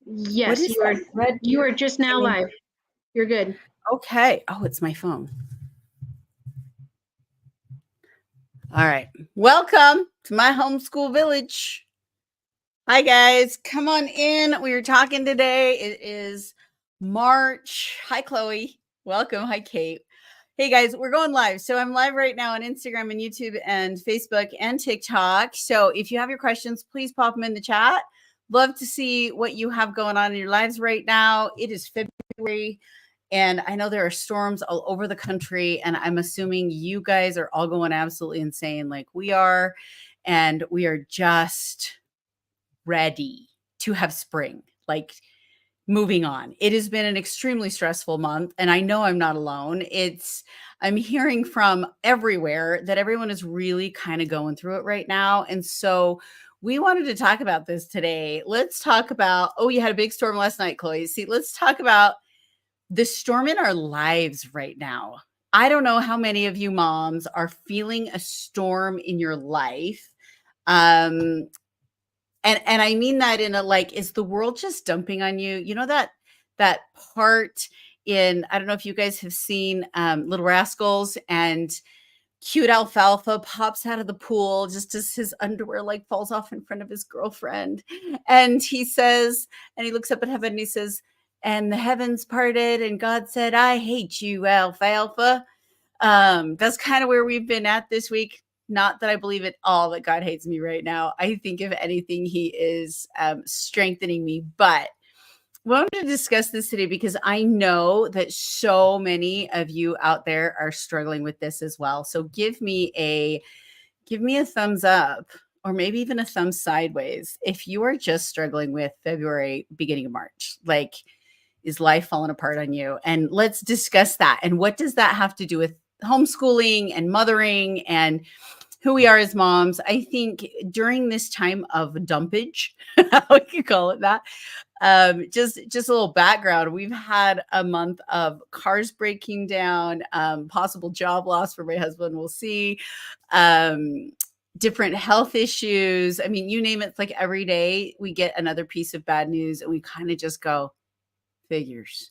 What Yes, is that red? you are just now live. You're good. Okay. Oh, it's my phone. All right. Welcome to my homeschool village. Hi, guys. Come on in. We are talking today. It is March. Hi, Chloe. Welcome. Hi, Kate. Hey, guys, we're going live. So I'm live right now on Instagram and YouTube and Facebook and TikTok. So if you have your questions, please pop them in the chat. Love to see what you have going on in your lives right now. It is February. And I know there are storms all over the country, and I'm assuming you guys are all going absolutely insane like we are. And we are just ready to have spring, like moving on. It has been an extremely stressful month, and I know I'm not alone. I'm hearing from everywhere that everyone is really kind of going through it right now. And so we wanted to talk about this today. Let's talk about, oh, you had a big storm last night, Chloe. See, let's talk about the storm in our lives right now. I don't know how many of you moms are feeling a storm in your life. And I mean that in a like, is the world just dumping on you? You know that part in, I don't know if you guys have seen Little Rascals, and cute Alfalfa pops out of the pool just as his underwear like falls off in front of his girlfriend. And he says, and he looks up at heaven and he says, and the heavens parted and God said, I hate you, Alfalfa. That's kind of where we've been at this week. Not that I believe at all that God hates me right now. I think if anything, he is strengthening me. But we wanted to discuss this today because I know that so many of you out there are struggling with this as well. So give me a thumbs up, or maybe even a thumb sideways if you are just struggling with February, beginning of March. Like, is life falling apart on you? And let's discuss that. And what does that have to do with homeschooling and mothering and who we are as moms? I think during this time of dumpage, we could call it that. Just a little background. We've had a month of cars breaking down, possible job loss for my husband. We'll see. Different health issues. I mean, you name it. It's like every day we get another piece of bad news, and we kind of just go, figures,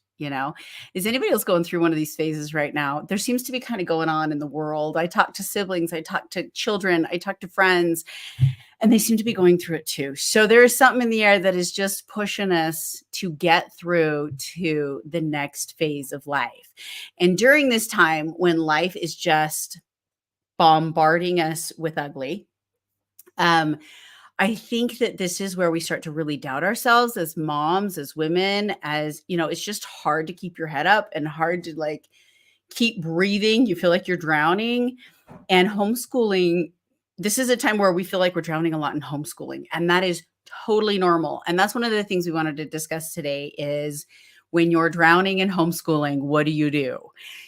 is anybody else going through one of these phases right now? There seems to be kind of going on in the world. I talk to siblings, I talk to children, I talk to friends, and they seem to be going through it too. So there is something in the air that is just pushing us to get through to the next phase of life. And during this time when life is just bombarding us with ugly, I think that this is where we start to really doubt ourselves as moms, as women, as, it's just hard to keep your head up and hard to like keep breathing. You feel like you're drowning. And homeschooling, this is a time where we feel like we're drowning a lot in homeschooling, and that is totally normal. And that's one of the things we wanted to discuss today is when you're drowning in homeschooling, what do you do?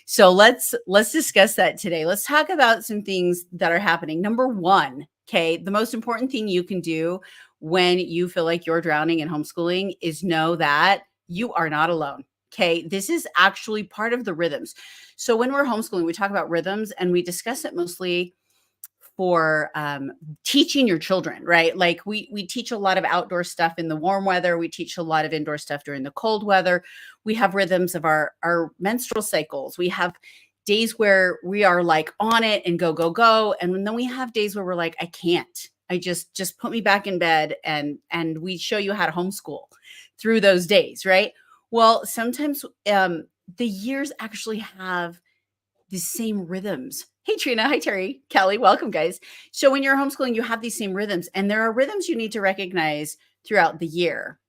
So let's discuss that today. Let's talk about some things that are happening. Number one, okay, the most important thing you can do when you feel like you're drowning in homeschooling is know that you are not alone. Okay, this is actually part of the rhythms. So when we're homeschooling, we talk about rhythms, and we discuss it mostly for teaching your children, right? Like we teach a lot of outdoor stuff in the warm weather. We teach a lot of indoor stuff during the cold weather. We have rhythms of our menstrual cycles. We have days where we are like on it and go, go, go. And then we have days where we're like, I can't. I just put me back in bed, and we show you how to homeschool through those days, right? Well, sometimes the years actually have the same rhythms. Hey, Trina. Hi, Terry. Kelly. Welcome, guys. So when you're homeschooling, you have these same rhythms, and there are rhythms you need to recognize throughout the year.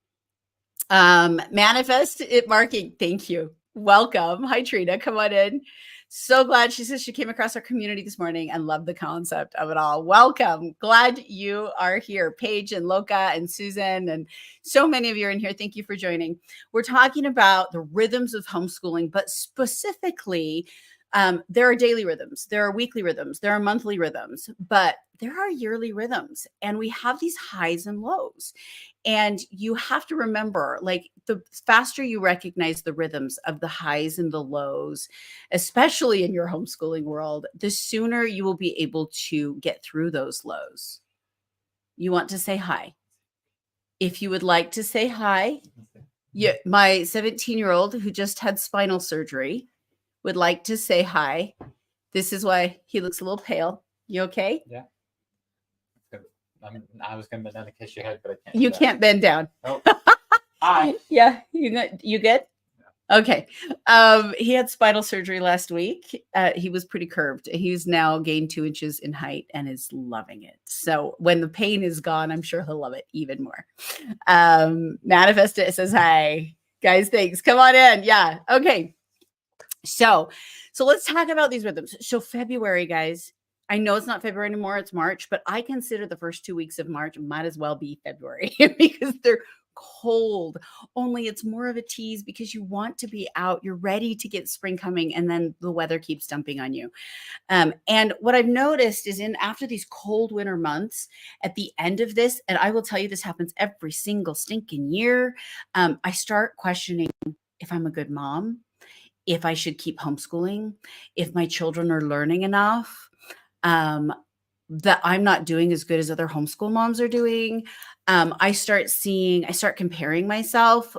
Manifest it marking. Thank you. Welcome. Hi, Trina. Come on in. So glad. She says she came across our community this morning and loved the concept of it all. Welcome. Glad you are here. Paige and Loka and Susan and so many of you are in here. Thank you for joining. We're talking about the rhythms of homeschooling, but specifically, there are daily rhythms, there are weekly rhythms, there are monthly rhythms, but there are yearly rhythms, and we have these highs and lows. And you have to remember, like, the faster you recognize the rhythms of the highs and the lows, especially in your homeschooling world, the sooner you will be able to get through those lows. You want to say hi. If you would like to say hi, Yeah, my 17-year-old who just had spinal surgery would like to say hi. This is why he looks a little pale. You okay? Yeah. I was going to bend down and kiss your head, but I can't. You can't bend down. Oh. Hi. Yeah, you good? Okay. He had spinal surgery last week. He was pretty curved. He's now gained 2 inches in height and is loving it. So when the pain is gone, I'm sure he'll love it even more. Manifest It says hi. Guys, thanks. Come on in. Yeah. Okay. So let's talk about these rhythms. So February, guys, I know it's not February anymore, it's March, but I consider the first 2 weeks of March might as well be February because they're cold. Only it's more of a tease because you want to be out, you're ready to get spring coming, and then the weather keeps dumping on you. And what I've noticed is after these cold winter months, at the end of this, and I will tell you this happens every single stinking year, I start questioning if I'm a good mom, if I should keep homeschooling, if my children are learning enough, that I'm not doing as good as other homeschool moms are doing. I start comparing myself.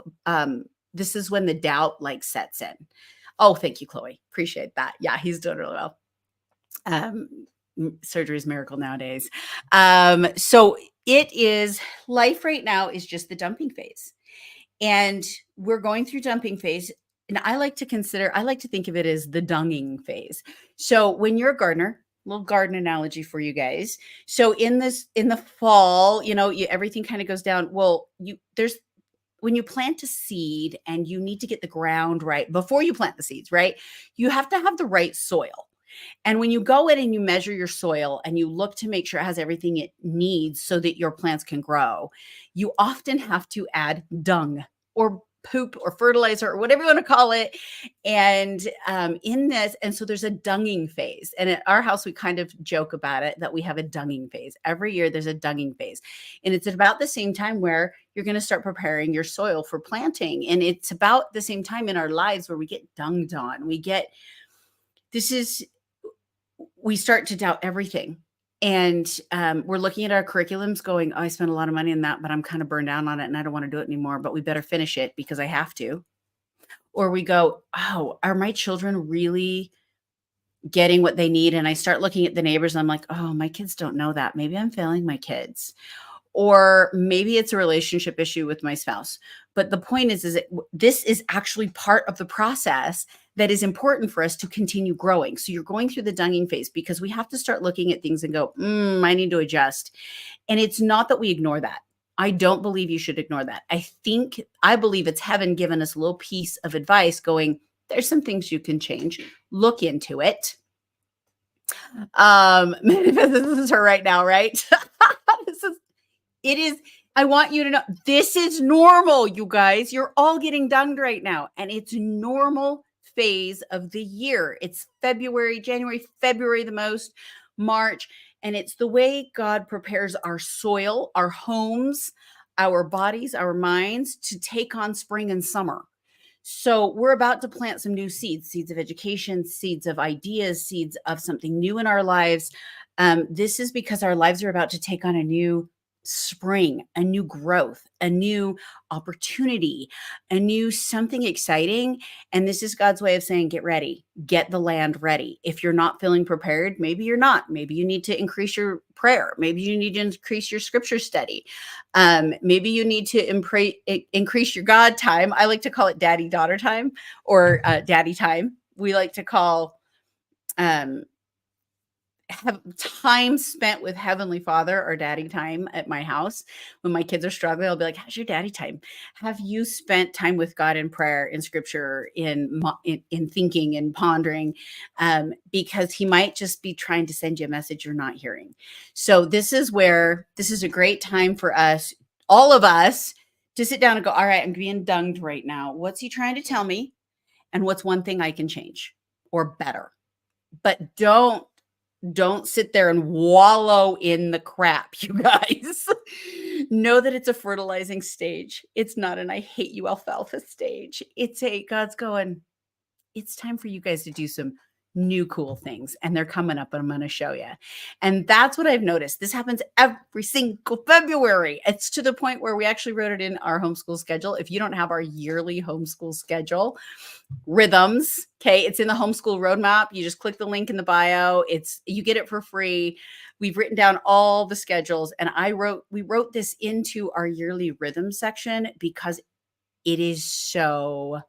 This is when the doubt sets in. Oh, thank you, Chloe. Appreciate that. Yeah, he's doing really well. Surgery is a miracle nowadays. So life right now is just the dumping phase. And we're going through dumping phase. And I like to think of it as the dunging phase. So when you're a gardener, little garden analogy for you guys. So in the fall, everything kind of goes down. Well, when you plant a seed and you need to get the ground right before you plant the seeds, right? You have to have the right soil. And when you go in and you measure your soil and you look to make sure it has everything it needs so that your plants can grow, you often have to add dung or poop or fertilizer or whatever you want to call it. And so there's a dunging phase. And at our house, we kind of joke about it that we have a dunging phase. Every year there's a dunging phase. And it's at about the same time where you're going to start preparing your soil for planting. And it's about the same time in our lives where we get dunged on. We start to doubt everything. And we're looking at our curriculums going, oh, I spent a lot of money on that, but I'm kind of burned down on it and I don't want to do it anymore, but we better finish it because I have to. Or we go, oh, are my children really getting what they need? And I start looking at the neighbors and I'm like, oh, my kids don't know that. Maybe I'm failing my kids. Or maybe it's a relationship issue with my spouse. But the point is that this is actually part of the process that is important for us to continue growing. So you're going through the dunging phase because we have to start looking at things and go, I need to adjust. And it's not that we ignore that. I don't believe you should ignore that. I believe it's heaven giving us a little piece of advice going, there's some things you can change. Look into it. This is her right now, right? I want you to know this is normal, you guys. You're all getting dunged right now. And it's normal phase of the year. It's January, February the most, March. And it's the way God prepares our soil, our homes, our bodies, our minds to take on spring and summer. So we're about to plant some new seeds of education, seeds of ideas, seeds of something new in our lives. This is because our lives are about to take on a new spring, a new growth, a new opportunity, a new something exciting. And this is God's way of saying, get ready, get the land ready. If you're not feeling prepared, maybe you're not. Maybe you need to increase your prayer. Maybe you need to increase your scripture study. Maybe you need to increase your God time. I like to call it daddy-daughter time or daddy time. We like to call have time spent with Heavenly Father or daddy time at my house. When my kids are struggling, I'll be like, how's your daddy time? Have you spent time with God in prayer, in scripture, in thinking and pondering? Because he might just be trying to send you a message you're not hearing. So this is a great time for us, all of us, to sit down and go, all right, I'm being dunged right now. What's he trying to tell me? And what's one thing I can change or better? But don't sit there and wallow in the crap, you guys. Know that it's a fertilizing stage. It's not an I hate you alfalfa stage. It's God's going, it's time for you guys to do some new cool things, and they're coming up and I'm going to show you. And that's what I've noticed. This happens every single February. It's to the point where we actually wrote it in our homeschool schedule. If you don't have our yearly homeschool schedule, rhythms, okay, it's in the homeschool roadmap. You just click the link in the bio. You get it for free. We've written down all the schedules, and we wrote this into our yearly rhythm section because it is so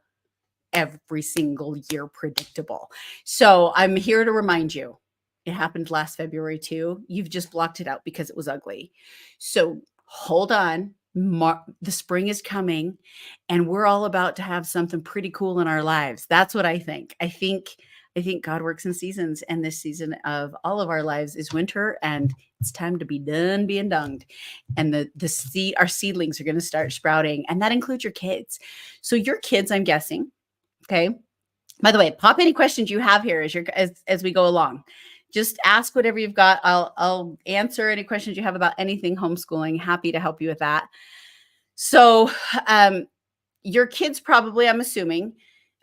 every single year predictable. So I'm here to remind you, it happened last February too. You've just blocked it out because it was ugly. So hold on. The spring is coming, and we're all about to have something pretty cool in our lives. That's what I think. I think God works in seasons, and this season of all of our lives is winter, and it's time to be done being dunged. And our seedlings are going to start sprouting, and that includes your kids. So your kids, I'm guessing. Okay. By the way, pop any questions you have here as we go along. Just ask whatever you've got. I'll answer any questions you have about anything homeschooling. Happy to help you with that. So, your kids probably, I'm assuming,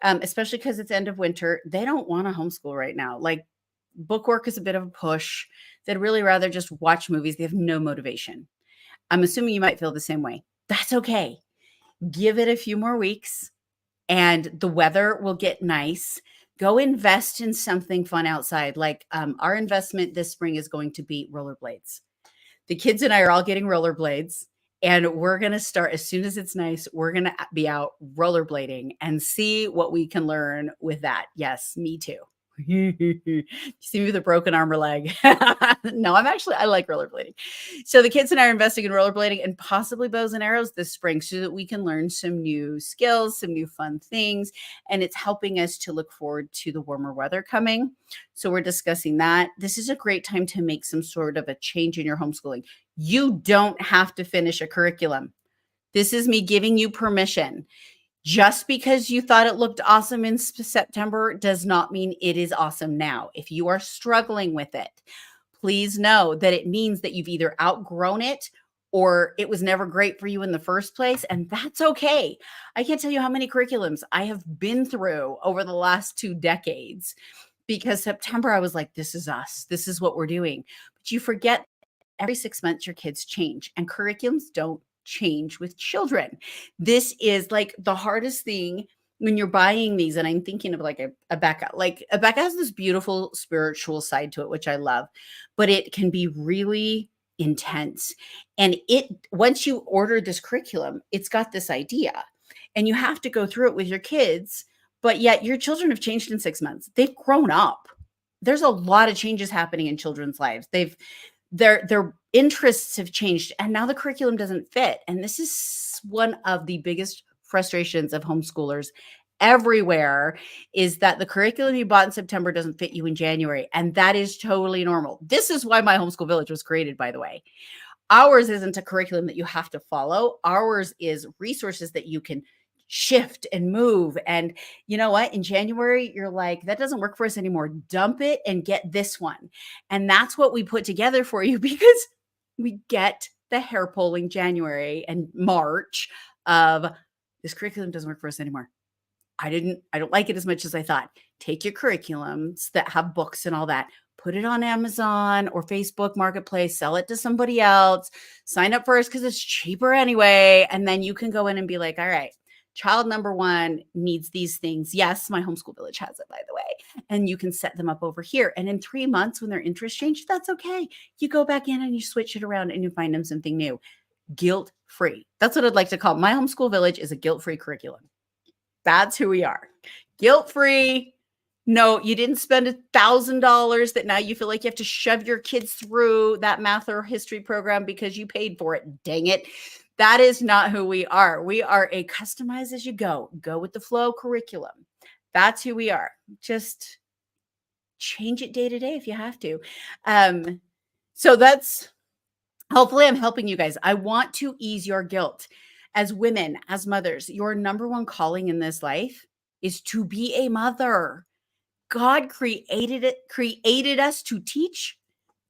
especially because it's end of winter, they don't want to homeschool right now. Like, bookwork is a bit of a push. They'd really rather just watch movies. They have no motivation. I'm assuming you might feel the same way. That's okay. Give it a few more weeks, and the weather will get nice. Go invest in something fun outside. Like, our investment this spring is going to be rollerblades. The kids and I are all getting rollerblades, and we're going to start as soon as it's nice. We're going to be out rollerblading and see what we can learn with that. Yes, me too. You see me with a broken arm or leg? No, I like rollerblading. So the kids and I are investing in rollerblading and possibly bows and arrows this spring so that we can learn some new skills, some new fun things. And it's helping us to look forward to the warmer weather coming. So we're discussing that. This is a great time to make some sort of a change in your homeschooling. You don't have to finish a curriculum. This is me giving you permission. Just because you thought it looked awesome in September does not mean it is awesome now. If you are struggling with it, please know that it means that you've either outgrown it or it was never great for you in the first place, and that's okay. I can't tell you how many curriculums I have been through over the last 2 decades because September I was like, this is us. This is what we're doing. But you forget every 6 months your kids change, and curriculums don't change with children. This is like the hardest thing when you're buying these. And I'm thinking of like a Becca. Like, a Becca has this beautiful spiritual side to it, which I love, but it can be really intense. And once you order this curriculum, it's got this idea, and you have to go through it with your kids. But yet your children have changed in 6 months. They've grown up. There's a lot of changes happening in children's lives. Their interests have changed, and now the curriculum doesn't fit. And this is one of the biggest frustrations of homeschoolers everywhere, is that the curriculum you bought in September doesn't fit you in January. And that is totally normal. This is why my homeschool village was created, by the way. Ours isn't a curriculum that you have to follow. Ours is resources that you can shift and move. And you know what? In January, you're like, that doesn't work for us anymore. Dump it and get this one. And that's what we put together for you, because we get the hair pulling January and March of this curriculum doesn't work for us anymore. I don't like it as much as I thought. Take your curriculums that have books and all that, put it on Amazon or Facebook Marketplace, sell it to somebody else, sign up first because it's cheaper anyway. And then you can go in and be like, all right, child number 1 needs these things. Yes, my homeschool village has it, by the way. And you can set them up over here. And in 3 months, when their interests change, that's okay. You go back in and you switch it around and you find them something new. Guilt-free. That's what I'd like to call my homeschool village, is a guilt-free curriculum. That's who we are. Guilt-free. No, you didn't spend $1,000 that now you feel like you have to shove your kids through that math or history program because you paid for it. Dang it. That is not who we are. We are a customize as you go with the flow curriculum. That's who we are. Just change it day to day if you have to. So that's, hopefully I'm helping you guys. I want to ease your guilt. As women, as mothers, your number 1 calling in this life is to be a mother. God created us to teach,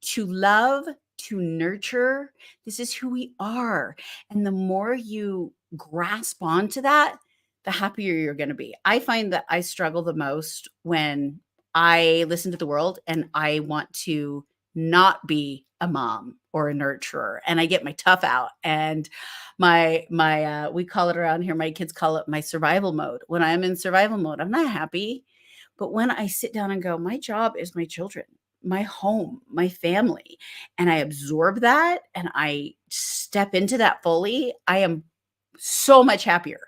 to love, to nurture. This is who we are. And the more you grasp onto that, the happier you're going to be. I find that I struggle the most when I listen to the world and I want to not be a mom or a nurturer, and I get my tough out, and my we call it around here, my kids call it my survival mode. When I'm in survival mode, I'm not happy. But when I sit down and go, my job is my children, my home, my family, and I absorb that and I step into that fully, I am so much happier.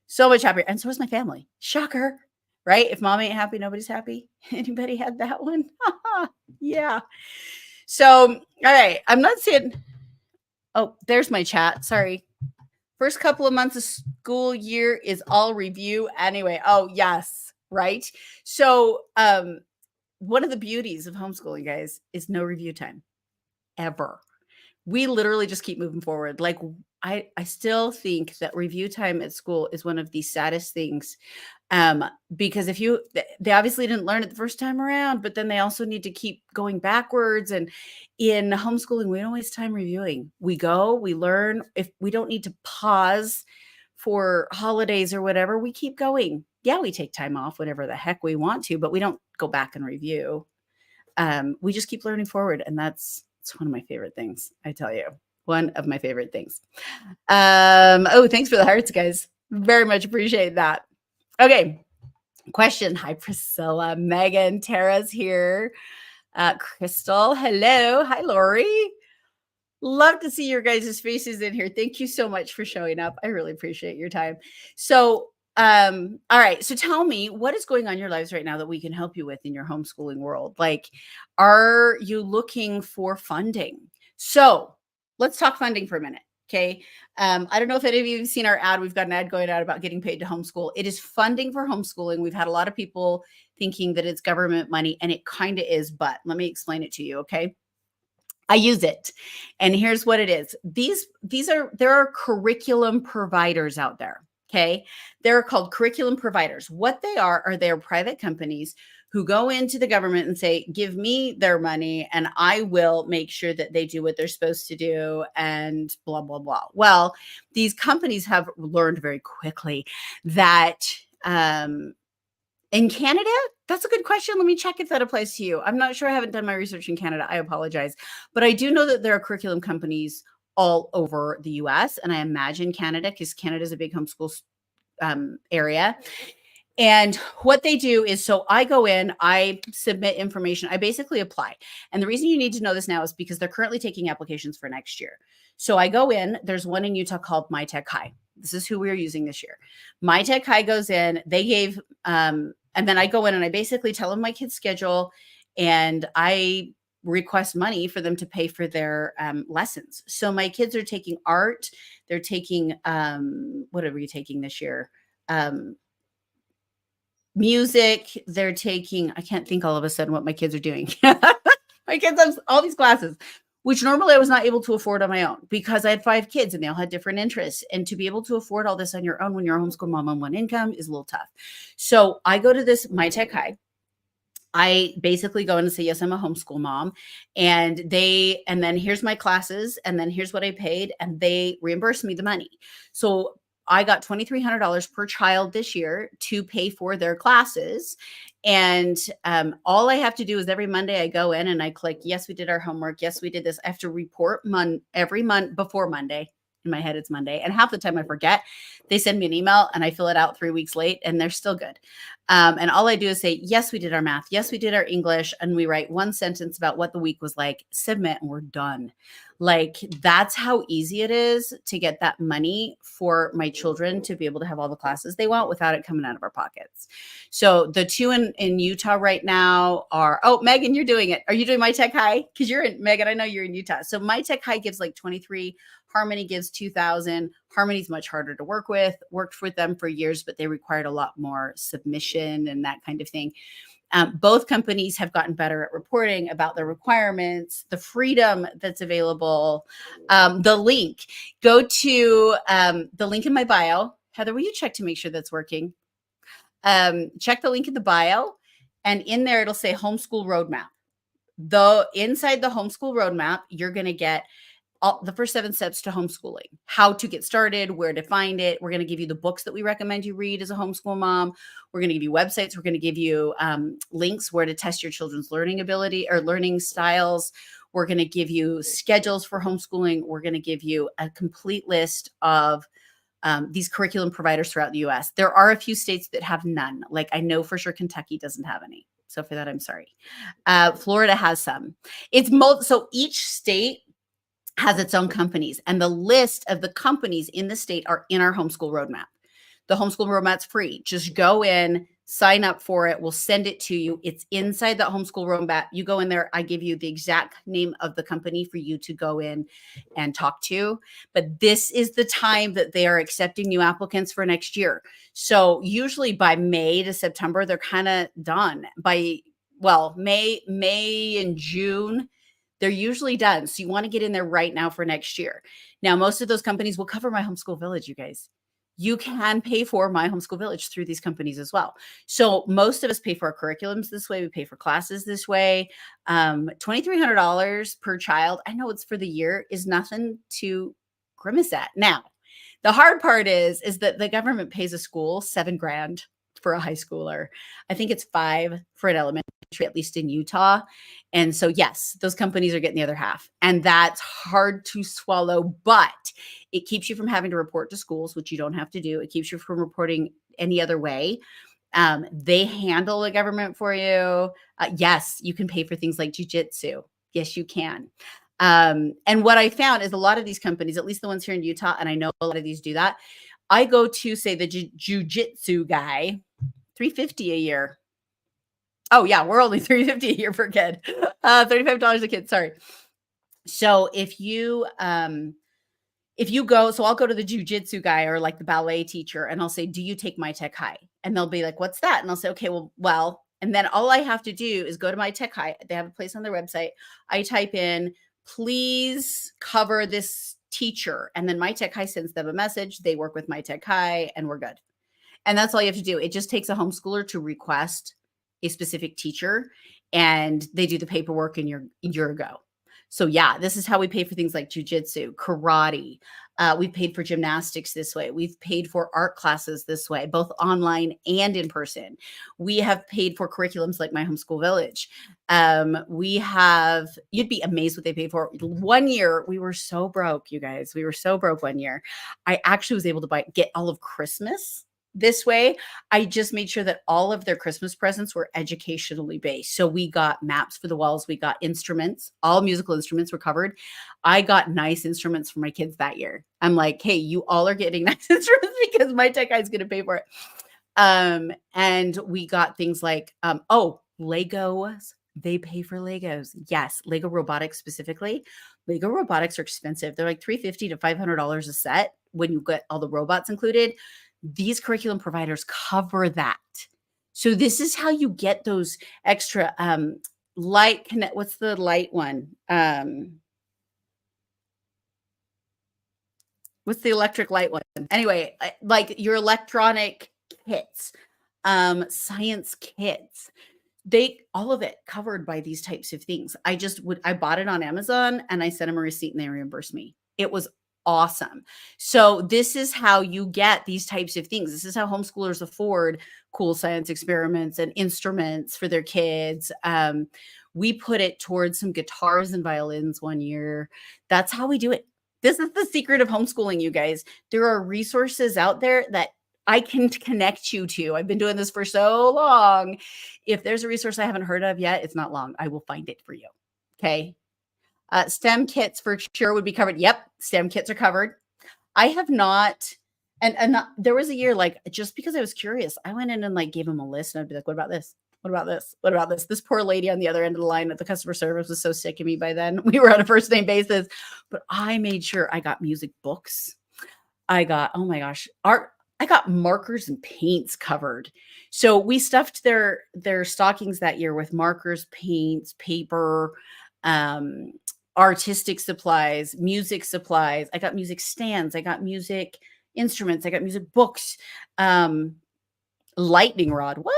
So much happier. And so is my family. Shocker. Right? If mom ain't happy, nobody's happy. Anybody had that one? Yeah. So, all right. I'm not saying, oh, there's my chat. Sorry. First couple of months of school year is all review anyway. Oh, yes. Right. So, one of the beauties of homeschooling, guys, is no review time ever. We literally just keep moving forward. Like I still think that review time at school is one of the saddest things. Because if you they obviously didn't learn it the first time around, but then they also need to keep going backwards. And in homeschooling, we don't waste time reviewing. We go, we learn. If we don't need to pause for holidays or whatever, we keep going. Yeah, we take time off whenever the heck we want to, but we don't go back and review. We just keep learning forward, and it's one of my favorite things. I tell you, one of my favorite things. Oh, thanks for the hearts, guys. Very much appreciate that. Okay, question. Hi, Priscilla, Megan, Tara's here. Crystal, hello. Hi, Lori. Love to see your guys' faces in here. Thank you so much for showing up. I really appreciate your time. So, all right. So tell me, what is going on in your lives right now that we can help you with in your homeschooling world? Like, are you looking for funding? So let's talk funding for a minute. Okay. I don't know if any of you have seen our ad. We've got an ad going out about getting paid to homeschool. It is funding for homeschooling. We've had a lot of people thinking that it's government money, and it kind of is, but let me explain it to you. Okay. I use it. And here's what it is. There are curriculum providers out there. Okay. They're called curriculum providers. What they are they're private companies who go into the government and say, give me their money and I will make sure that they do what they're supposed to do and blah, blah, blah. Well, these companies have learned very quickly that, in Canada, that's a good question. Let me check if that applies to you. I'm not sure. I haven't done my research in Canada. I apologize. But I do know that there are curriculum companies all over the US, and I imagine Canada, because Canada is a big homeschool area. And what they do is, so I go in, I submit information, I basically apply. And the reason you need to know this now is because they're currently taking applications for next year. So I go in, there's one in Utah called My Tech High. This is who we're using this year. My Tech High goes in, they gave, and then I go in and I basically tell them my kid's schedule, and I request money for them to pay for their lessons. So my kids are taking art. They're taking, what are we taking this year? Music. They're taking, I can't think all of a sudden what my kids are doing. My kids have all these classes, which normally I was not able to afford on my own because I had 5 kids and they all had different interests. And to be able to afford all this on your own when you're a homeschool mom on one income is a little tough. So I go to this My Tech High. I basically go in and say, yes, I'm a homeschool mom. And then here's my classes. And then here's what I paid. And they reimburse me the money. So I got $2,300 per child this year to pay for their classes. And all I have to do is every Monday I go in and I click, yes, we did our homework. Yes, we did this. I have to report every month before Monday. In my head, it's Monday. And half the time I forget. They send me an email and I fill it out 3 weeks late and they're still good. And all I do is say, yes, we did our math. Yes, we did our English. And we write one sentence about what the week was like, submit, and we're done. Like, that's how easy it is to get that money for my children to be able to have all the classes they want without it coming out of our pockets. So the 2 in Utah right now are, oh, Megan, you're doing it. Are you doing My Tech High? Because you're in, Megan, I know you're in Utah. So My Tech High gives like 23. Harmony gives 2,000. Harmony's much harder to work with. Worked with them for years, but they required a lot more submission and that kind of thing. Both companies have gotten better at reporting about their requirements, the freedom that's available, the link. Go to the link in my bio. Heather, will you check to make sure that's working? Check the link in the bio, and in there it'll say Homeschool Roadmap. Though inside the Homeschool Roadmap, you're going to get the first 7 steps to homeschooling, how to get started, where to find it. We're going to give you the books that we recommend you read as a homeschool mom. We're going to give you websites. We're going to give you links where to test your children's learning ability or learning styles. We're going to give you schedules for homeschooling. We're going to give you a complete list of these curriculum providers throughout the US. There are a few states that have none. Like I know for sure Kentucky doesn't have any. So for that, I'm sorry. Florida has some. So each state has its own companies, and the list of the companies in the state are in our homeschool roadmap. The homeschool roadmap's free. Just go in, sign up for it. We'll send it to you. It's inside that homeschool roadmap. You go in there. I give you the exact name of the company for you to go in and talk to. But this is the time that they are accepting new applicants for next year. So usually by May to September, they're kind of done. By May and June, they're usually done. So you want to get in there right now for next year. Now, most of those companies will cover My Homeschool Village, you guys. You can pay for My Homeschool Village through these companies as well. So most of us pay for our curriculums this way. We pay for classes this way. $2,300 per child. I know it's for the year is nothing to grimace at. Now, the hard part is that the government pays a school $7,000 for a high schooler. I think it's $5,000 for an elementary, at least in Utah. And so, yes, those companies are getting the other half. And that's hard to swallow, but it keeps you from having to report to schools, which you don't have to do. It keeps you from reporting any other way. They handle the government for you. Yes, you can pay for things like jujitsu. Yes, you can. And what I found is a lot of these companies, at least the ones here in Utah, and I know a lot of these do that. I go to, say, the jujitsu guy, $350 a year. Oh yeah, we're only $350 a year per kid. $35 a kid. Sorry. So if you go, so I'll go to the jujitsu guy or like the ballet teacher, and I'll say, "Do you take My Tech High?" And they'll be like, "What's that?" And I'll say, "Okay, well." And then all I have to do is go to My Tech High. They have a place on their website. I type in, "Please cover this teacher," and then My Tech High sends them a message. They work with My Tech High, and we're good. And that's all you have to do. It just takes a homeschooler to request a specific teacher, and they do the paperwork, and you're a go. So yeah, this is how we pay for things like jujitsu, karate. We've paid for gymnastics this way. We've paid for art classes this way, both online and in person. We have paid for curriculums like My Homeschool Village. You'd be amazed what they paid for. One year, we were so broke, you guys. We were so broke one year. I actually was able to get all of Christmas this way. I just made sure that all of their Christmas presents were educationally based. So we got maps for the walls. We got instruments. All musical instruments were covered. I got nice instruments for my kids that year. I'm like, hey, you all are getting nice instruments because My Tech Guy is going to pay for it. And we got things like, Legos. They pay for Legos. Yes, Lego robotics specifically. Lego robotics are expensive. They're like $350 to $500 a set when you get all the robots included. These curriculum providers cover that. So this is how you get those extra what's the light one? What's the electric light one? Anyway, like your electronic kits, science kits, all of it covered by these types of things. I bought it on Amazon and I sent them a receipt and they reimbursed me. It was awesome. So this is how you get these types of things. This is how homeschoolers afford cool science experiments and instruments for their kids. We put it towards some guitars and violins one year. That's how we do it. This is the secret of homeschooling, you guys. There are resources out there that I can connect you to. I've been doing this for so long. If there's a resource I haven't heard of yet, it's not long. I will find it for you. Okay. STEM kits for sure would be covered. Yep. STEM kits are covered. I have not. And there was a year, like, just because I was curious, I went in and like gave them a list and I'd be like, what about this? What about this? What about this? This poor lady on the other end of the line at the customer service was so sick of me by then. We were on a first name basis, but I made sure I got music books. I got, oh my gosh, art. I got markers and paints covered. So we stuffed their stockings that year with markers, paints, paper, artistic supplies, music supplies. I got music stands. I got music instruments. I got music books. Lightning rod. What?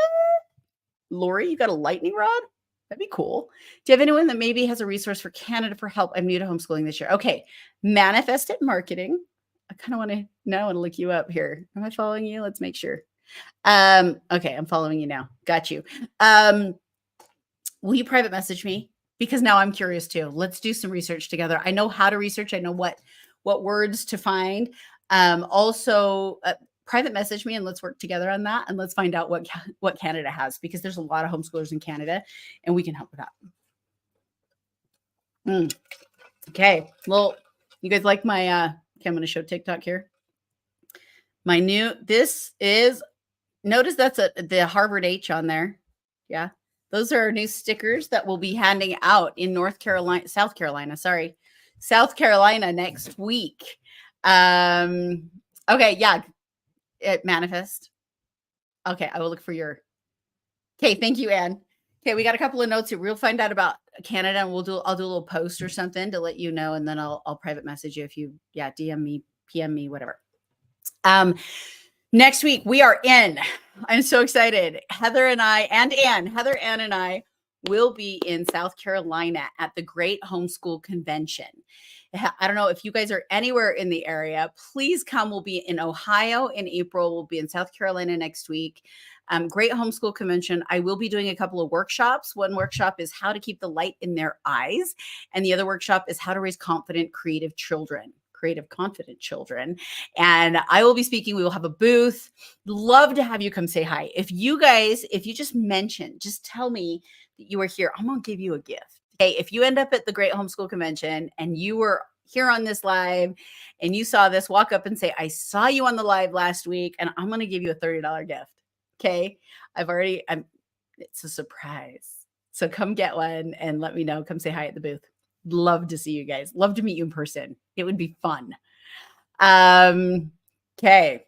Lori, you got a lightning rod? That'd be cool. Do you have anyone that maybe has a resource for Canada for help? I'm new to homeschooling this year. Okay. Manifest It Marketing. I kind of want to know and look you up here. Am I following you? Let's make sure. Okay, I'm following you now. Got you. Will you private message me? Because now I'm curious too. Let's do some research together. I know how to research. I know what words to find. Also, private message me and let's work together on that. And let's find out what Canada has, because there's a lot of homeschoolers in Canada and we can help with that. Okay. Well, you guys like my, okay, I'm going to show TikTok here. My new, this is, notice that's the Harvard H on there. Yeah. Those are our new stickers that we'll be handing out in South Carolina next week. Okay. Yeah. Manifest. Okay. I will look for your, okay. Thank you, Anne. Okay. We got a couple of notes here. We'll find out about Canada and I'll do a little post or something to let you know. And then I'll private message you if you, DM me, PM me, whatever. Next week we are in. I'm so excited. Heather, Ann, and I will be in South Carolina at the Great Homeschool Convention. I don't know if you guys are anywhere in the area. Please come. We'll be in Ohio in April. We'll be in South Carolina next week. Great Homeschool Convention. I will be doing a couple of workshops. One workshop is how to keep the light in their eyes. And the other workshop is how to raise confident, confident children. And I will be speaking. We will have a booth. Love to have you come say hi. If you just tell me that you are here, I'm going to give you a gift. Okay. If you end up at the Great Homeschool Convention and you were here on this live and you saw this, walk up and say, I saw you on the live last week and I'm going to give you a $30 gift. Okay. It's a surprise. So come get one and let me know. Come say hi at the booth. Love to see you guys. Love to meet you in person. It would be fun. Okay.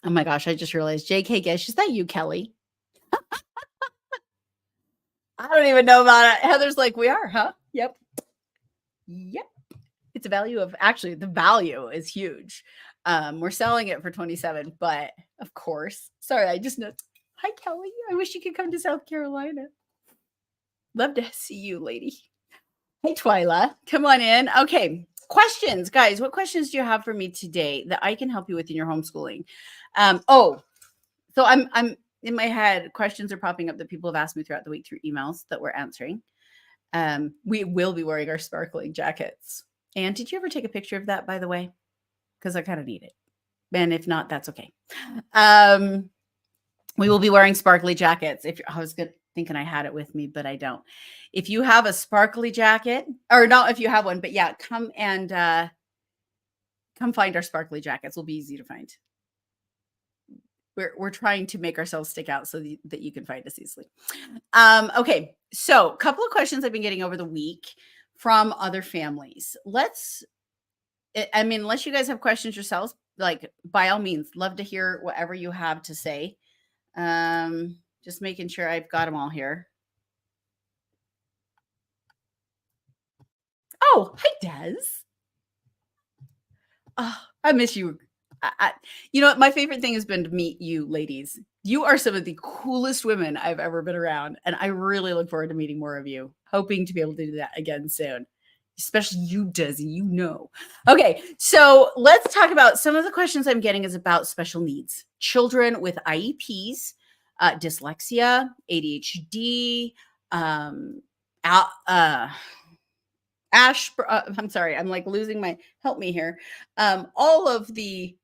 Oh my gosh, I just realized JK Gish. Is that you, Kelly? I don't even know about it. Heather's like, we are, huh? Yep. It's the value is huge. We're selling it for $27, but of course, sorry, I just know. Hi, Kelly. I wish you could come to South Carolina. Love to see you, lady. Hey, Twyla, come on in. Okay. Questions, guys. What questions do you have for me today that I can help you with in your homeschooling? So I'm in my head, questions are popping up that people have asked me throughout the week through emails that we're answering. We will be wearing our sparkling jackets. And did you ever take a picture of that, by the way? Because I kind of need it. And if not, that's okay. We will be wearing sparkly jackets. Thinking I had it with me, but I don't. If you have a sparkly jacket, or not if you have one, but yeah, come find our sparkly jackets. Will be easy to find. We're trying to make ourselves stick out so that you can find us easily. Okay, so a couple of questions I've been getting over the week from other families. Unless you guys have questions yourselves, like by all means, love to hear whatever you have to say. Just making sure I've got them all here. Oh, hi, Des. Oh, I miss you. You know what? My favorite thing has been to meet you ladies. You are some of the coolest women I've ever been around. And I really look forward to meeting more of you. Hoping to be able to do that again soon. Especially you, Desi, Okay, so let's talk about some of the questions I'm getting is about special needs. Children with IEPs, dyslexia, ADHD, I'm sorry, I'm like losing help me here. All of the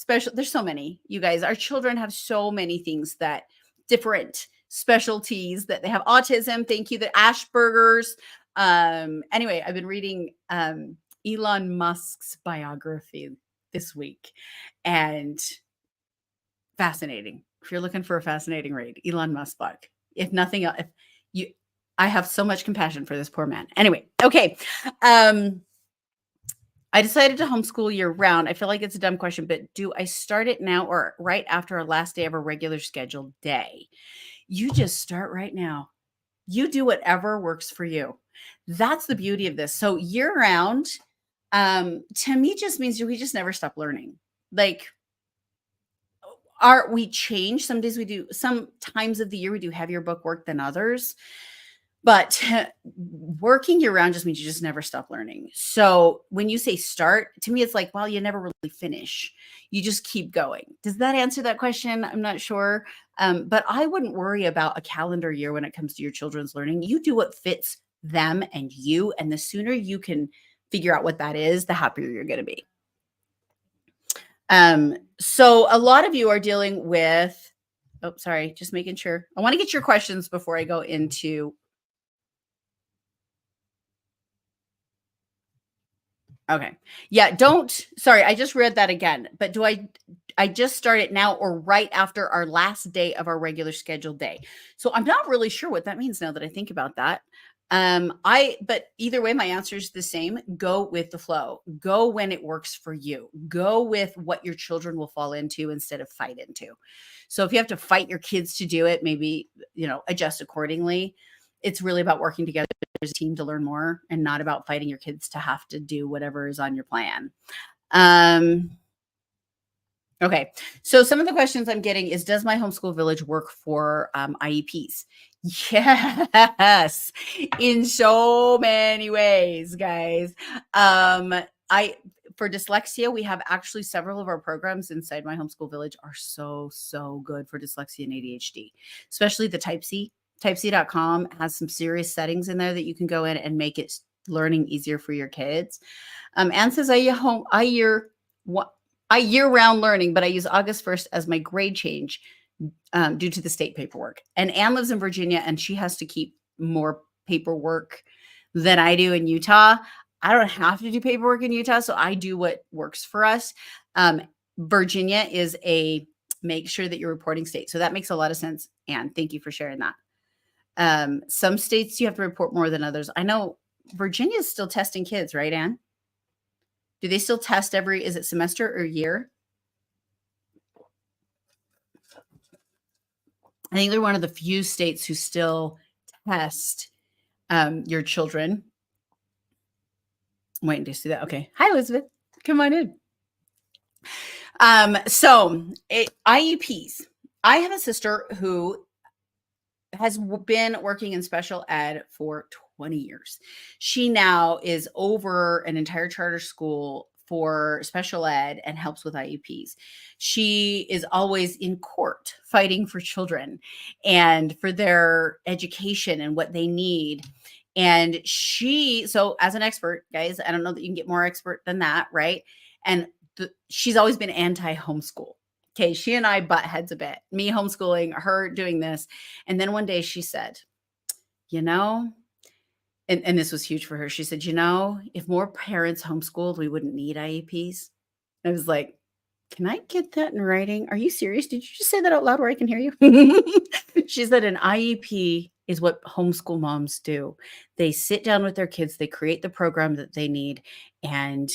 there's so many, you guys. Our children have so many things that different specialties that they have. Autism, thank you, the Asperger's. Anyway, I've been reading Elon Musk's biography this week and fascinating. If you're looking for a fascinating read, Elon Musk book. If nothing else, I have so much compassion for this poor man. Anyway, okay. I decided to homeschool year round. I feel like it's a dumb question, but do I start it now or right after our last day of a regular scheduled day? You just start right now. You do whatever works for you. That's the beauty of this. So year round, to me, just means we just never stop learning. Like, we change. Some days we do, some times of the year we do heavier book work than others. But working year round just means you just never stop learning. So when you say start, to me, it's like, well, you never really finish. You just keep going. Does that answer that question? I'm not sure. But I wouldn't worry about a calendar year when it comes to your children's learning. You do what fits them and you. And the sooner you can figure out what that is, the happier you're going to be. So a lot of you are dealing with, oh, sorry, just making sure. I want to get your questions before I go into. Okay. Yeah, sorry, I just read that again. But do I just start it now or right after our last day of our regular scheduled day? So I'm not really sure what that means now that I think about that. But either way, my answer is the same. Go with the flow. Go when it works for you. Go with what your children will fall into instead of fight into. So if you have to fight your kids to do it, maybe, adjust accordingly. It's really about working together as a team to learn more and not about fighting your kids to have to do whatever is on your plan. Okay. So some of the questions I'm getting is, does my homeschool village work for IEPs? Yes, in so many ways, guys. For dyslexia, we have actually several of our programs inside my homeschool village are so good for dyslexia and ADHD, especially the Type C. Typec.com has some serious settings in there that you can go in and make it learning easier for your kids. Anne says, I year-round learning, but I use August 1st as my grade change due to the state paperwork. And Anne lives in Virginia, and she has to keep more paperwork than I do in Utah. I don't have to do paperwork in Utah, so I do what works for us. Virginia is a make sure that you're reporting state. So that makes a lot of sense, Anne. Thank you for sharing that. Some states you have to report more than others. I know Virginia is still testing kids, right, Anne? Do they still test is it semester or year? I think they're one of the few states who still test your children. I'm waiting to see that. Okay. Hi, Elizabeth. Come on in. IEPs. I have a sister who has been working in special ed for 20 years. She now is over an entire charter school for special ed and helps with IEPs. She is always in court fighting for children and for their education and what they need. And so as an expert, guys, I don't know that you can get more expert than that, right? And she's always been anti-homeschool. Okay, she and I butt heads a bit. Me homeschooling, her doing this. And then one day she said, and this was huge for her. She said, if more parents homeschooled, we wouldn't need IEPs. I was like, can I get that in writing? Are you serious? Did you just say that out loud where I can hear you? She said an IEP is what homeschool moms do. They sit down with their kids, they create the program that they need, and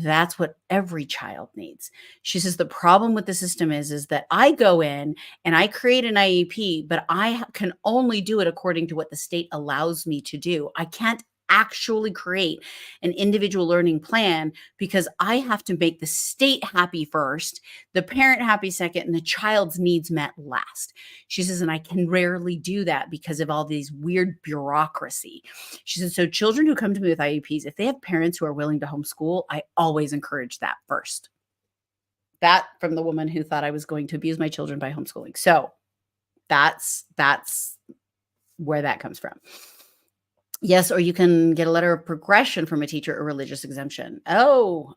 that's what every child needs. She says the problem with the system is that I go in and I create an IEP, but I can only do it according to what the state allows me to do. I can't actually create an individual learning plan because I have to make the state happy first, the parent happy second, and the child's needs met last. She says, and I can rarely do that because of all these weird bureaucracy. She says, so children who come to me with IEPs, if they have parents who are willing to homeschool, I always encourage that first. That from the woman who thought I was going to abuse my children by homeschooling. So that's where that comes from. Yes, or you can get a letter of progression from a teacher or religious exemption. So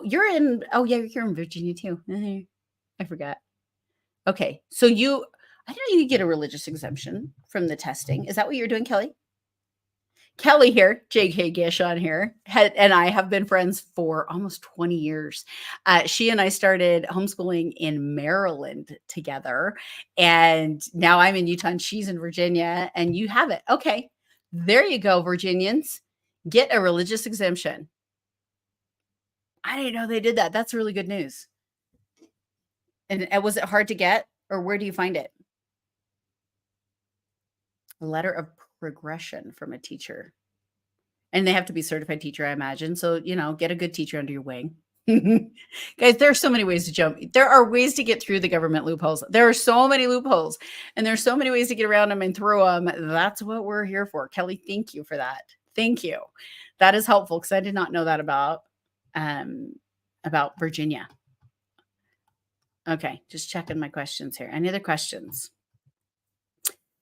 you're in, you're in Virginia too. I forgot. Okay. So I didn't know you get a religious exemption from the testing. Is that what you're doing, Kelly? Kelly here, J.K. Gish on here, and I have been friends for almost 20 years. She and I started homeschooling in Maryland together, and now I'm in Utah and she's in Virginia, and you have it. Okay, there you go, Virginians. Get a religious exemption. I didn't know they did that. That's really good news. And was it hard to get, or where do you find it? A letter of progression from a teacher. And they have to be certified teacher, I imagine. So, get a good teacher under your wing. Guys, there are so many ways to jump. There are ways to get through the government loopholes. There are so many loopholes, and there's so many ways to get around them and through them. That's what we're here for. Kelly, thank you for that. Thank you. That is helpful because I did not know that about Virginia. Okay, just checking my questions here. Any other questions?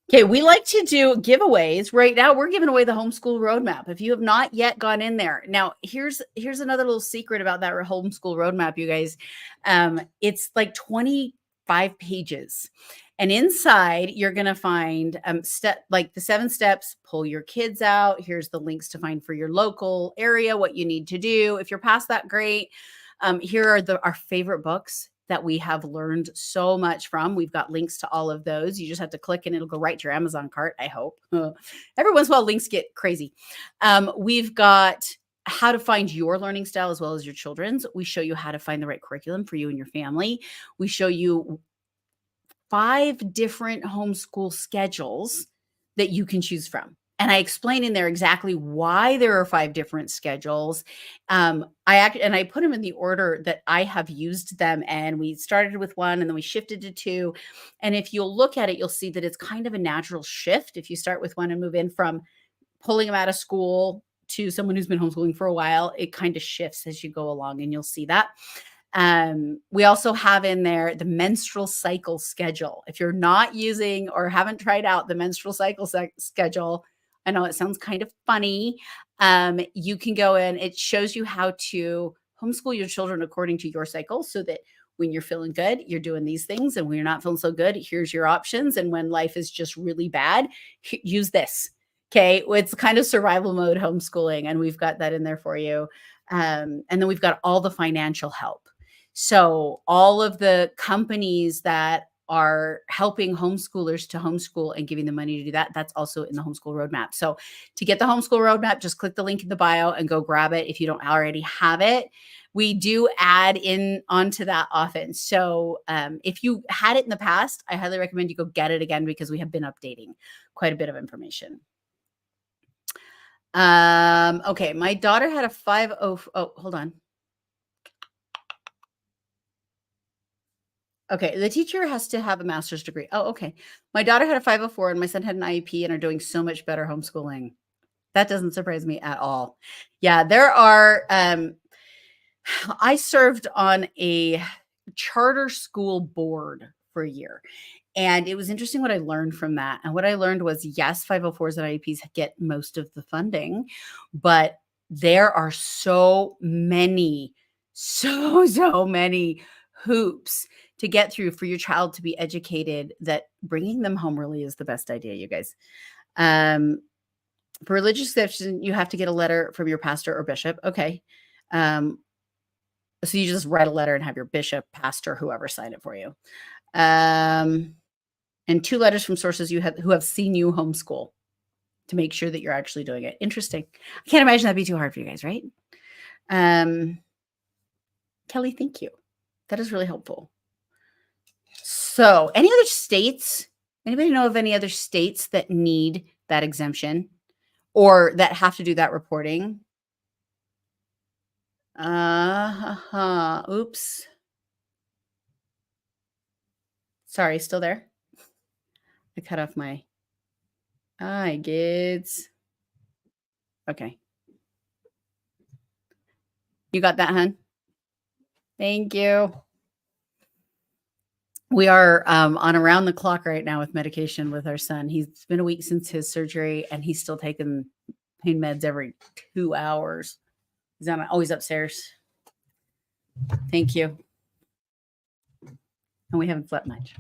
Okay, we like to do giveaways. Right now, we're giving away the homeschool roadmap. If you have not yet gone in there, now here's another little secret about that homeschool roadmap, you guys. It's like 25 pages, and inside you're gonna find like the 7 steps. Pull your kids out. Here's the links to find for your local area what you need to do. If you're past that, great. Here are our favorite books that we have learned so much from. We've got links to all of those. You just have to click and it'll go right to your Amazon cart, I hope. Every once in a while, links get crazy. We've got how to find your learning style as well as your children's. We show you how to find the right curriculum for you and your family. We show you 5 different homeschool schedules that you can choose from. And I explain in there exactly why there are 5 different schedules. I put them in the order that I have used them. And we started with 1 and then we shifted to 2. And if you'll look at it, you'll see that it's kind of a natural shift. If you start with 1 and move in from pulling them out of school to someone who's been homeschooling for a while, it kind of shifts as you go along and you'll see that. We also have in there the menstrual cycle schedule. If you're not using or haven't tried out the menstrual cycle schedule, I know it sounds kind of funny. You can go in, it shows you how to homeschool your children according to your cycle so that when you're feeling good, you're doing these things. And when you're not feeling so good, here's your options. And when life is just really bad, use this. Okay. It's kind of survival mode homeschooling. And we've got that in there for you. And then we've got all the financial help. So all of the companies that are helping homeschoolers to homeschool and giving them money to do that, that's also in the homeschool roadmap. So to get the homeschool roadmap, just click the link in the bio and go grab it if you don't already have it. We do add in onto that often. So if you had it in the past, I highly recommend you go get it again because we have been updating quite a bit of information. Okay, my daughter had a 5.0. Oh, hold on. Okay, the teacher has to have a master's degree. Oh, okay. My daughter had a 504 and my son had an IEP and are doing so much better homeschooling. That doesn't surprise me at all. Yeah, there are, I served on a charter school board for a year. And it was interesting what I learned from that. And what I learned was, yes, 504s and IEPs get most of the funding, but there are so many hoops to get through for your child to be educated that bringing them home really is the best idea, you guys. For religious exception, you have to get a letter from your pastor or bishop. Okay. So you just write a letter and have your bishop, pastor, whoever sign it for you. And 2 letters from sources who have seen you homeschool to make sure that you're actually doing it. Interesting. I can't imagine that'd be too hard for you guys, right? Kelly, thank you. That is really helpful. So any other states? Anybody know of any other states that need that exemption or that have to do that reporting? Oops. Sorry, still there? I cut off my kids. Okay. You got that, hun? Thank you. We are on around the clock right now with medication with our son. It's been a week since his surgery and he's still taking pain meds every 2 hours. He's always upstairs. Thank you. And we haven't slept much.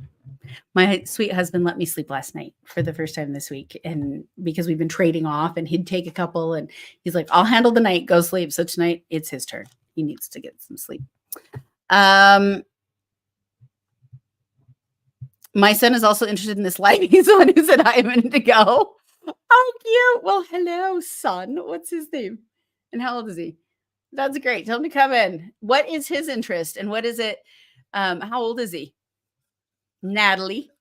My sweet husband let me sleep last night for the first time this week. And because we've been trading off and he'd take a couple and he's like, I'll handle the night, go sleep. So tonight it's his turn. He needs to get some sleep. My son is also interested in this life. He's the one who said hi a minute ago. Oh, cute. Well, hello, son. What's his name? And how old is he? That's great. Tell him to come in. What is his interest and what is it? How old is he? Natalie.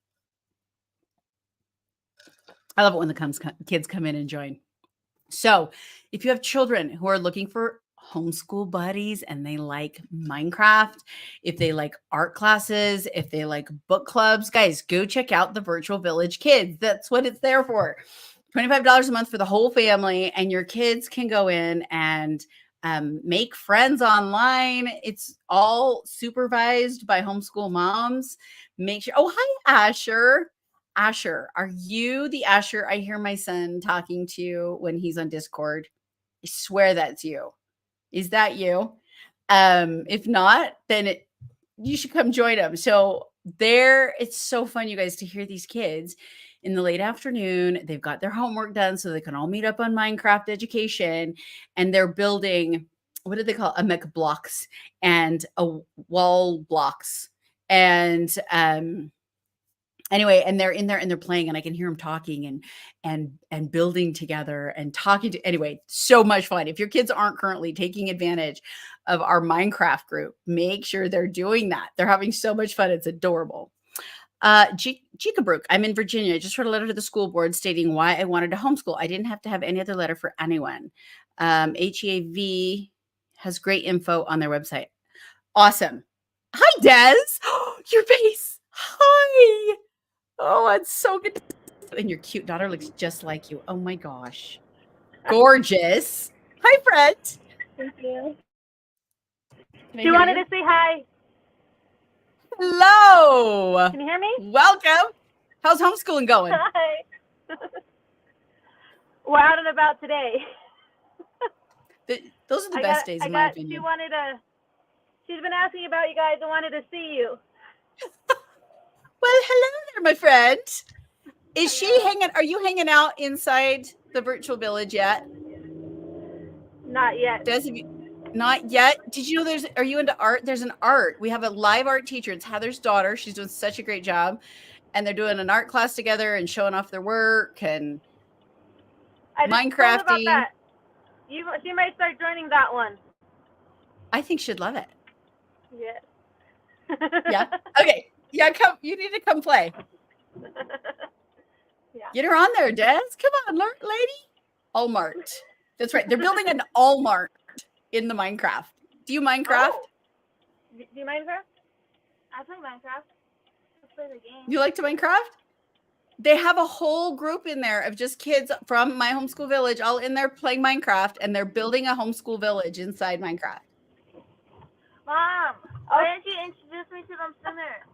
I love it when the kids come in and join. So if you have children who are looking for homeschool buddies and they like Minecraft, if they like art classes, if they like book clubs, guys, go check out the Virtual Village Kids. That's what it's there for. $25 a month for the whole family, and your kids can go in and make friends online. It's all supervised by homeschool moms. Make sure. Oh, hi, Asher. Asher, are you the Asher I hear my son talking to when he's on Discord? I swear that's you. Is that you? If not, then you should come join them. So it's so fun, you guys, to hear these kids in the late afternoon. They've got their homework done so they can all meet up on Minecraft education, and they're building, what do they call it? A mech blocks and a wall blocks. And anyway, and they're in there and they're playing, and I can hear them talking and building together and talking to, anyway, so much fun. If your kids aren't currently taking advantage of our Minecraft group, make sure they're doing that. They're having so much fun. It's adorable. Jicabrook, I'm in Virginia. I just wrote a letter to the school board stating why I wanted to homeschool. I didn't have to have any other letter for anyone. HEAV has great info on their website. Awesome. Hi, Des. Your face. Hi. Oh, it's so good. And your cute daughter looks just like you. Oh my gosh. Gorgeous. Hi, Fred. Thank you. She wanted to say hi. Hello. Can you hear me? Welcome. How's homeschooling going? Hi. We're out and about today. Those are the best days, in my opinion. She's been asking about you guys and wanted to see you. Well, hello there, my friend. Are you hanging out inside the virtual village yet? Not yet. Not yet. Did you know are you into art? There's an art. We have a live art teacher. It's Heather's daughter. She's doing such a great job. And they're doing an art class together and showing off their work and Minecrafting. About that. She might start joining that one. I think she'd love it. Yes. Yeah. Okay. Yeah, come. You need to come play. Yeah. Get her on there, Des. Come on, lady. Allmart. That's right. They're building an Allmart in the Minecraft. Do you Minecraft? Oh. Do you Minecraft? I play Minecraft. I play the game. You like to Minecraft? They have a whole group in there of just kids from my homeschool village, all in there playing Minecraft, and they're building a homeschool village inside Minecraft. Mom, why didn't you introduce me to them sooner?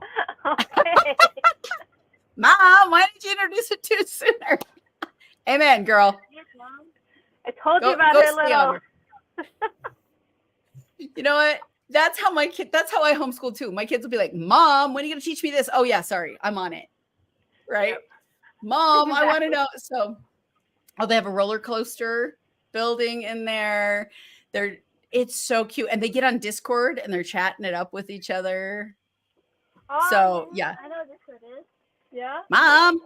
Okay. Mom, why didn't you introduce it to us sooner? Amen, girl. Yes, Mom. I told you about her little. You know what? That's how I homeschool too. My kids will be like, Mom, when are you going to teach me this? Oh yeah, sorry, I'm on it. Right? Yep. Mom, exactly. I want to know. So, they have a roller coaster building in there. It's so cute. And they get on Discord and they're chatting it up with each other. Oh, so yeah. I know what Discord is. Yeah? Mom.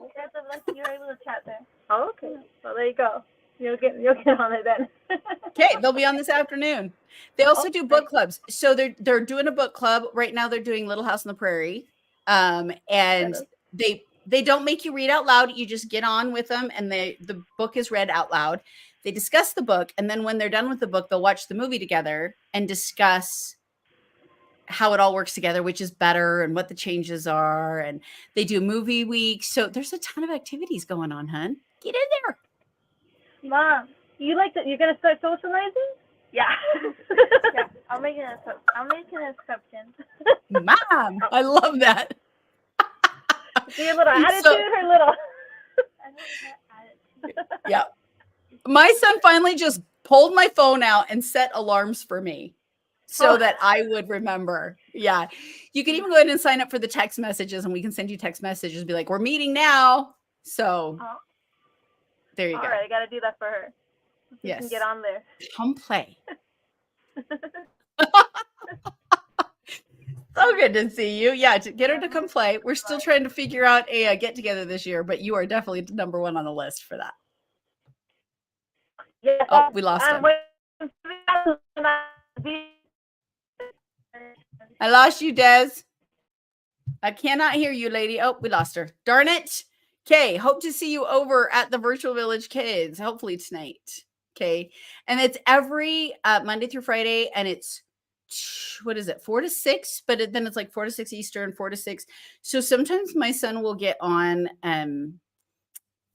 You're able to chat there. Oh, okay. Well, there you go. You'll get on it then. Okay, they'll be on this afternoon. They also do book clubs. So they're doing a book club. Right now they're doing Little House on the Prairie. And they don't make you read out loud. You just get on with them and the book is read out loud. They discuss the book, and then when they're done with the book, they'll watch the movie together and discuss how it all works together, which is better and what the changes are. And they do movie weeks. So there's a ton of activities going on, hun. Get in there. Mom, you're going to start socializing? Yeah. Yeah. I'll make an exception. Mom, I love that. Do your little attitude or little? Yeah. My son finally just pulled my phone out and set alarms for me so that I would remember. Yeah. You can even go ahead and sign up for the text messages, and we can send you text messages and be like, we're meeting now. So there you go. All right. I got to do that for her. Yes. You can get on there. Come play. So good to see you. Yeah, to get her to come play. We're still trying to figure out a get together this year, but you are definitely number one on the list for that. Yeah. Oh, we lost him. I lost you, Des. I cannot hear you, lady. Oh, we lost her. Darn it. Okay, hope to see you over at the Virtual Village Kids, hopefully tonight. Okay. And it's every Monday through Friday. And it's, what is it, 4 to 6? But then it's like 4 to 6 Eastern, 4 to 6. So sometimes my son will get on,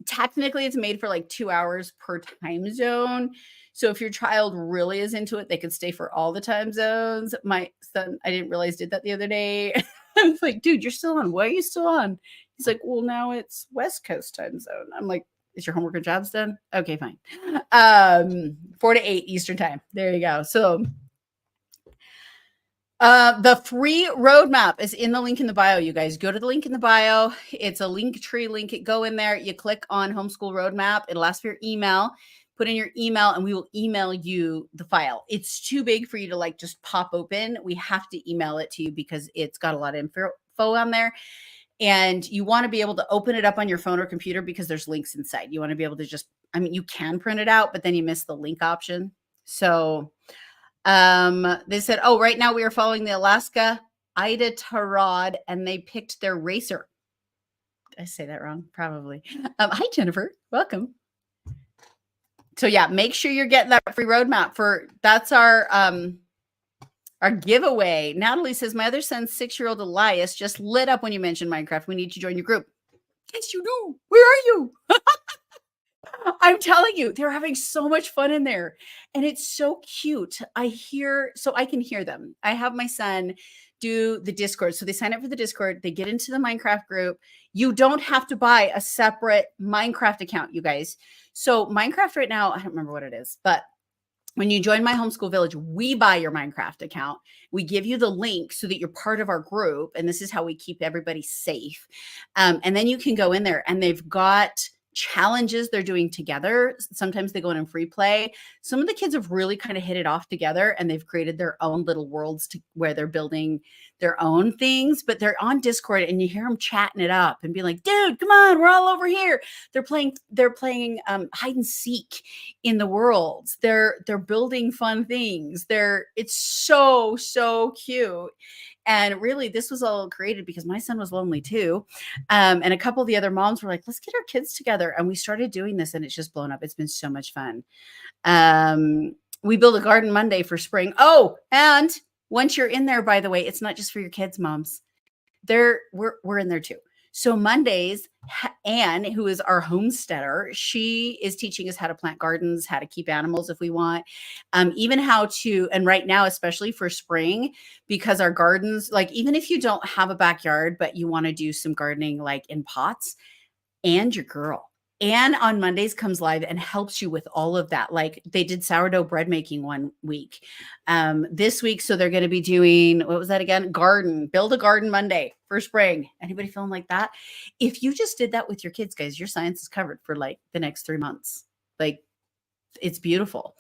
technically it's made for like 2 hours per time zone. So if your child really is into it, they could stay for all the time zones. My son, I didn't realize, did that the other day. I was like, dude, you're still on. Why are you still on? He's like, well, now it's West Coast time zone. I'm like, is your homework or jobs done? Okay, fine. 4 to 8 Eastern time. There you go. So the free roadmap is in the link in the bio. You guys go to the link in the bio. It's a link tree link. Go in there. You click on Homeschool Roadmap. It'll ask for your email. Put in your email and we will email you the file. It's too big for you to like just pop open. We have to email it to you because it's got a lot of info on there. And you want to be able to open it up on your phone or computer because there's links inside. You want to be able to just, I mean, you can print it out, but then you miss the link option. So they said, oh, right now we are following the Alaska Iditarod and they picked their racer. Did I say that wrong? Probably. Hi, Jennifer. Welcome. So yeah, make sure you're getting that free roadmap that's our giveaway. Natalie says, my other son's 6-year-old Elias just lit up when you mentioned Minecraft. We need to join your group. Yes, you do. Where are you? I'm telling you, they're having so much fun in there. And it's so cute. I can hear them. I have my son do the Discord. So they sign up for the Discord. They get into the Minecraft group. You don't have to buy a separate Minecraft account, you guys. So Minecraft right now, I don't remember what it is, but when you join My Homeschool Village, we buy your Minecraft account. We give you the link so that you're part of our group. And this is how we keep everybody safe. And then you can go in there and they've got challenges they're doing together. Sometimes they go in free play. Some of the kids have really kind of hit it off together and they've created their own little worlds where they're building their own things, but they're on Discord and you hear them chatting it up and be like, dude, come on, we're all over here. They're playing hide and seek in the worlds. They're building fun things. It's so cute. And really, this was all created because my son was lonely too. And a couple of the other moms were like, let's get our kids together. And we started doing this and it's just blown up. It's been so much fun. We build a garden Monday for spring. Oh, and once you're in there, by the way, it's not just for your kids, moms. We're in there too. So Mondays, Anne, who is our homesteader, she is teaching us how to plant gardens, how to keep animals if we want, even how to, and right now, especially for spring, because our gardens, like even if you don't have a backyard, but you want to do some gardening like in pots, and your girl. Anne on Mondays comes live and helps you with all of that. Like they did sourdough bread making one week. This week, so they're going to be doing, what was that again? Build a garden Monday for spring. Anybody feeling like that? If you just did that with your kids, guys, your science is covered for like the next 3 months. Like it's beautiful.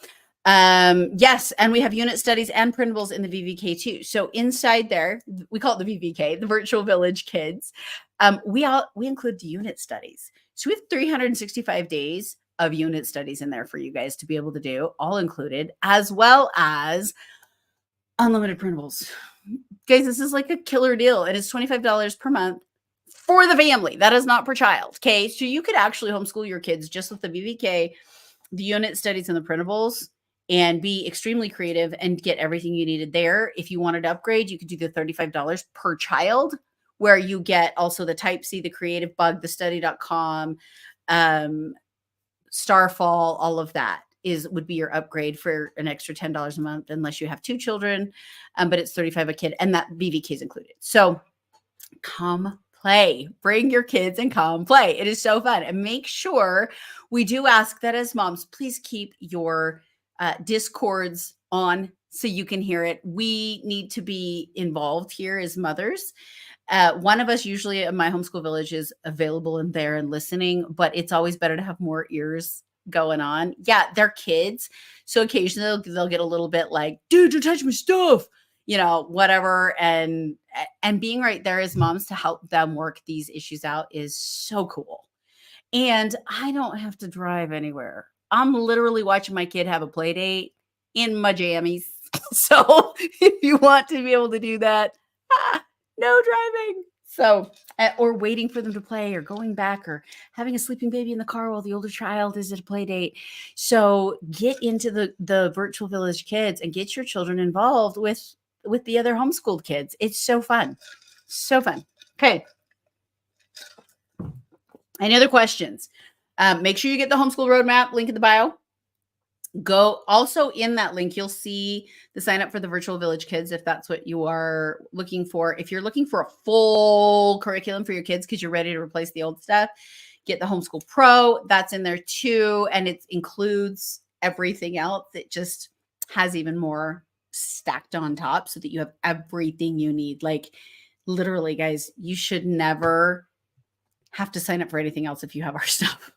Yes, and we have unit studies and printables in the VVK too. So inside there, we call it the VVK, the Virtual Village Kids. We include the unit studies. So we have 365 days of unit studies in there for you guys to be able to do, all included, as well as unlimited printables. Guys, this is like a killer deal. And it's $25 per month for the family. That is not per child. Okay. So you could actually homeschool your kids just with the VVK, the unit studies, and the printables, and be extremely creative and get everything you needed there. If you wanted to upgrade, you could do the $35 per child, where you get also the Type C, the Creative Bug, the Study.com, Starfall, all of that would be your upgrade for an extra $10 a month, unless you have 2 children, but it's $35 a kid, and that VVK is included. So come play, bring your kids and come play. It is so fun. And make sure, we do ask that as moms, please keep your Discords on so you can hear it. We need to be involved here as mothers. One of us usually at My Homeschool Village is available in there and listening, but it's always better to have more ears going on. Yeah, they're kids. So occasionally they'll get a little bit like, dude, don't touch my stuff, whatever. And being right there as moms to help them work these issues out is so cool. And I don't have to drive anywhere. I'm literally watching my kid have a play date in my jammies. So if you want to be able to do that, no driving. So, or waiting for them to play or going back or having a sleeping baby in the car while the older child is at a play date. So get into the virtual village kids and get your children involved with the other homeschooled kids. It's so fun. So fun. Okay. Any other questions? Make sure you get the homeschool roadmap, link in the bio. Go also in that link, you'll see the sign up for the virtual village kids if that's what you are looking for. If you're looking for a full curriculum for your kids because you're ready to replace the old stuff, get the Homeschool Pro. That's in there too. And it includes everything else. It just has even more stacked on top so that you have everything you need. Like literally, guys, you should never have to sign up for anything else if you have our stuff.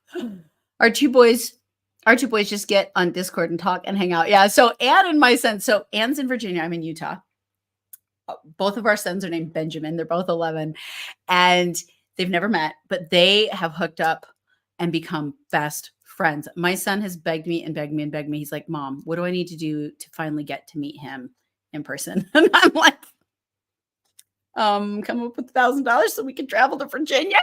Our two boys just get on Discord and talk and hang out. Yeah. So Anne and my son. So Anne's in Virginia. I'm in Utah. Both of our sons are named Benjamin. They're both 11 and they've never met, but they have hooked up and become best friends. My son has begged me and begged me and begged me. He's like, Mom, what do I need to do to finally get to meet him in person? And I'm like, come up with $1,000 so we can travel to Virginia.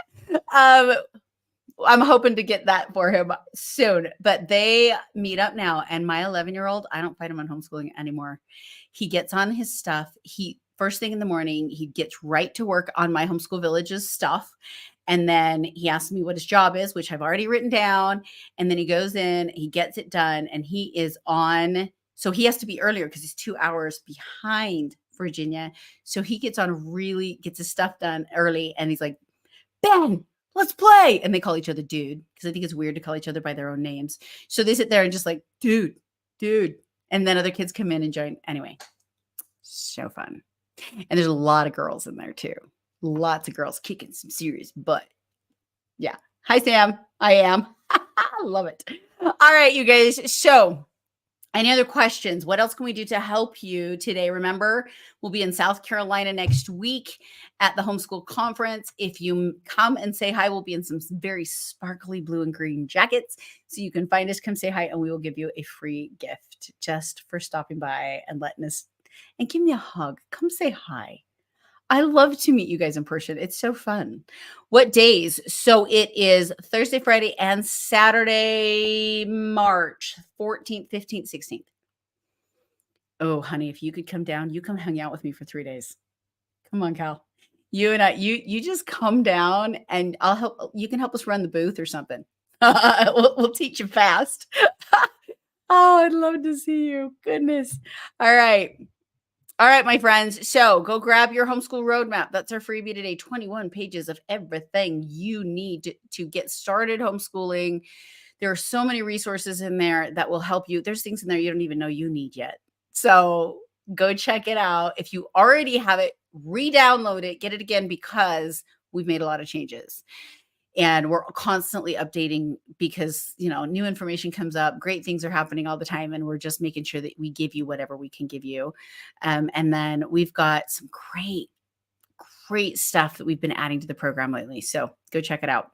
I'm hoping to get that for him soon, but they meet up now. And my 11-year-old, I don't fight him on homeschooling anymore. He gets on his stuff. First thing in the morning, he gets right to work on my Homeschool Village's stuff. And then he asks me what his job is, which I've already written down. And then he goes in, he gets it done, and he is on. So he has to be earlier because he's 2 hours behind Virginia. So he gets his stuff done early. And he's like, Ben, let's play. And they call each other dude because I think it's weird to call each other by their own names. So they sit there and just like, dude. And then other kids come in and join. Anyway, so fun. And there's a lot of girls in there too. Lots of girls kicking some serious butt. Yeah. Hi, Sam. I am. I love it. All right, you guys. So any other questions? What else can we do to help you today? Remember, we'll be in South Carolina next week at the Homeschool Conference. If you come and say hi, we'll be in some very sparkly blue and green jackets. So you can find us, come say hi, and we will give you a free gift just for stopping by and letting us, and give me a hug. Come say hi. I love to meet you guys in person. It's so fun. What days? So it is Thursday, Friday, and Saturday, March 14th, 15th, 16th. Oh, honey, if you could come down, you come hang out with me for 3 days. Come on, Cal. You and I, you just come down and I'll help. You can help us run the booth or something. We'll teach you fast. Oh, I'd love to see you. Goodness. All right, my friends. So go grab your homeschool roadmap. That's our freebie today. 21 pages of everything you need to get started homeschooling. There are so many resources in there that will help you. There's things in there you don't even know you need yet. So go check it out. If you already have it, re-download it, get it again, because we've made a lot of changes. And we're constantly updating because, new information comes up. Great things are happening all the time. And we're just making sure that we give you whatever we can give you. And then we've got some great stuff that we've been adding to the program lately. So go check it out.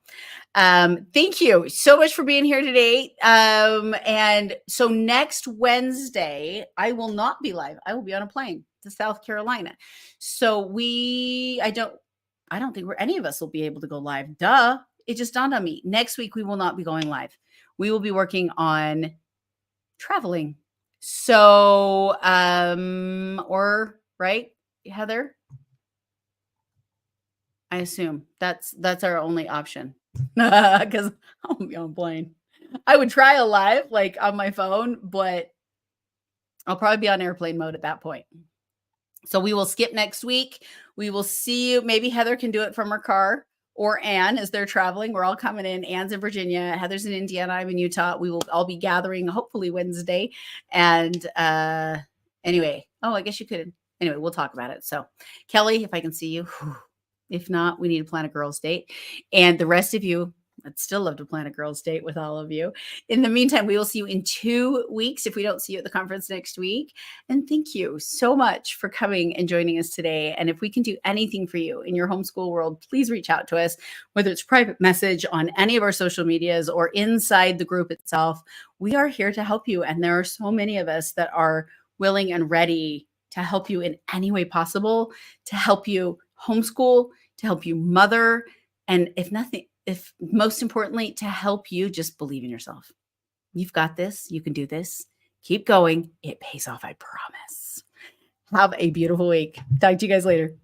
Thank you so much for being here today. And so next Wednesday, I will not be live. I will be on a plane to South Carolina. So I don't think any of us will be able to go live. Duh. It just dawned on me. Next week, we will not be going live. We will be working on traveling. So, right, Heather? I assume that's our only option because I'll be on a plane. I would try a live like on my phone, but I'll probably be on airplane mode at that point. So we will skip next week. We will see you. Maybe Heather can do it from her car, or Anne as they're traveling. We're all coming in. Anne's in Virginia. Heather's in Indiana. I'm in Utah. We will all be gathering hopefully Wednesday. And anyway, I guess you could. Anyway, we'll talk about it. So Kelly, if I can see you. If not, we need to plan a girls' date. And the rest of you, I'd still love to plan a girls' date with all of you. In the meantime, we will see you in 2 weeks if we don't see you at the conference next week. And thank you so much for coming and joining us today. And if we can do anything for you in your homeschool world, please reach out to us, whether it's private message on any of our social medias or inside the group itself. We are here to help you. And there are so many of us that are willing and ready to help you in any way possible, to help you homeschool, to help you mother, and if most importantly, to help you just believe in yourself. You've got this. You can do this. Keep going. It pays off, I promise. Have a beautiful week. Talk to you guys later.